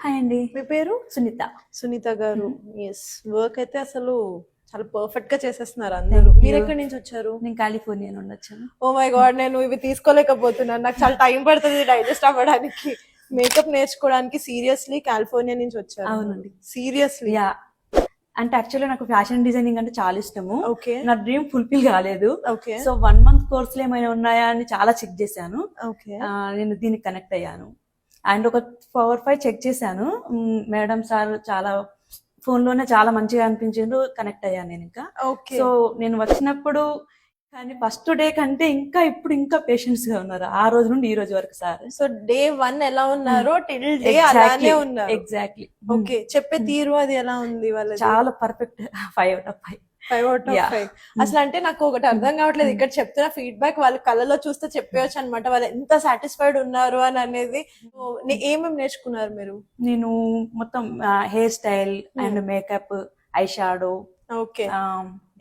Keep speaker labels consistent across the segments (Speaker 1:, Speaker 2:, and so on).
Speaker 1: Hi అండి.
Speaker 2: మీ పేరు?
Speaker 1: సునీత.
Speaker 2: సునీత గారు. ఎస్, వర్క్ అయితే అసలు చాలా పర్ఫెక్ట్ గా చేసేస్తున్నారు
Speaker 1: Thank
Speaker 2: అందరూ.
Speaker 1: you.
Speaker 2: మీరు ఎక్కడి నుంచి వచ్చారు?
Speaker 1: నేను కాలిఫోర్నియా నుండి వచ్చాను.
Speaker 2: ఓ మై గాడ్, నేను ఇవి తీసుకోలేకపోతున్నాను. నాకు చాలా టైం పడుతుంది డైజెస్ట్ అవ్వడానికి. మేకప్ నేర్చుకోవడానికి సీరియస్లీ కాలిఫోర్నియా నుంచి వచ్చారు?
Speaker 1: అవునండి.
Speaker 2: సీరియస్లీ?
Speaker 1: యా, అంటే యాక్చువల్లీ నాకు ఫ్యాషన్ డిజైనింగ్ అంటే చాలా ఇష్టము.
Speaker 2: ఓకే
Speaker 1: నా డ్రీమ్ ఫుల్ఫిల్ కాలేదు.
Speaker 2: ఓకే
Speaker 1: సో 1 month కోర్సులు ఏమైనా ఉన్నాయా అని చాలా చెక్ చేశాను.
Speaker 2: ఓకే
Speaker 1: నేను దీనికి కనెక్ట్ అయ్యాను అండ్ ఒక 4-5 చెక్ చేశాను. మేడం సార్ చాలా ఫోన్ లోనే చాలా మంచిగా అనిపించిండు, కనెక్ట్ అయ్యాను నేను ఇంకా.
Speaker 2: ఓకే
Speaker 1: సో నేను వచ్చినప్పుడు కానీ ఫస్ట్ డే కంటే ఇంకా ఇప్పుడు ఇంకా పేషెన్స్ గా ఉన్నారు ఆ రోజు నుండి ఈ రోజు వరకు సార్.
Speaker 2: సో డే 1 ఎలా ఉన్నారో టిల్ డే అలానే ఉన్నారు.
Speaker 1: ఎగ్జాక్ట్లీ.
Speaker 2: ఓకే, చెప్పే తీరు అది ఎలా ఉంది వాళ్ళది?
Speaker 1: చాలా perfect. 5 out of 5.
Speaker 2: 5 out of 5. అసలు అంటే నాకు ఒకటి అర్థం కావట్లేదు, ఇక్కడ చెప్తున్న ఫీడ్బ్యాక్ వాళ్ళ కళ్ళలో చూస్తే చెప్పవచ్చు అనమాట వాళ్ళు ఎంత సాటిస్ఫైడ్ ఉన్నారు అని అనేది. ఏమేమి నేర్చుకున్నారు మీరు?
Speaker 1: నేను మొత్తం hair style and makeup, eye shadow,
Speaker 2: okay,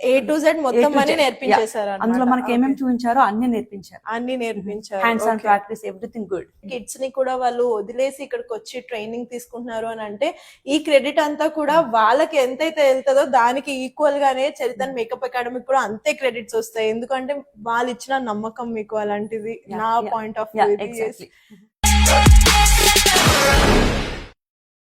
Speaker 2: A to Z మొత్తం అన్ని నేర్పించేశారు.
Speaker 1: అందులో మనకి ఏమేమి చూపించారో అన్ని నేర్పించారు.
Speaker 2: అన్ని నేర్పించారు.
Speaker 1: Hands on practice, everything good.
Speaker 2: Kids ని కూడా వాళ్ళు వదిలేసి ఇక్కడికి వచ్చి ట్రైనింగ్ తీసుకుంటున్నారు అని అంటే ఈ క్రెడిట్ అంతా కూడా వాళ్ళకి ఎంతైతే వెళ్తుందో దానికి ఈక్వల్ గానే చరితన్ మేకప్ అకాడమీ కూడా అంతే క్రెడిట్స్ వస్తాయి. ఎందుకంటే వాళ్ళు ఇచ్చిన నమ్మకం మీకు అలాంటిది. నా పాయింట్ ఆఫ్ వ్యూ.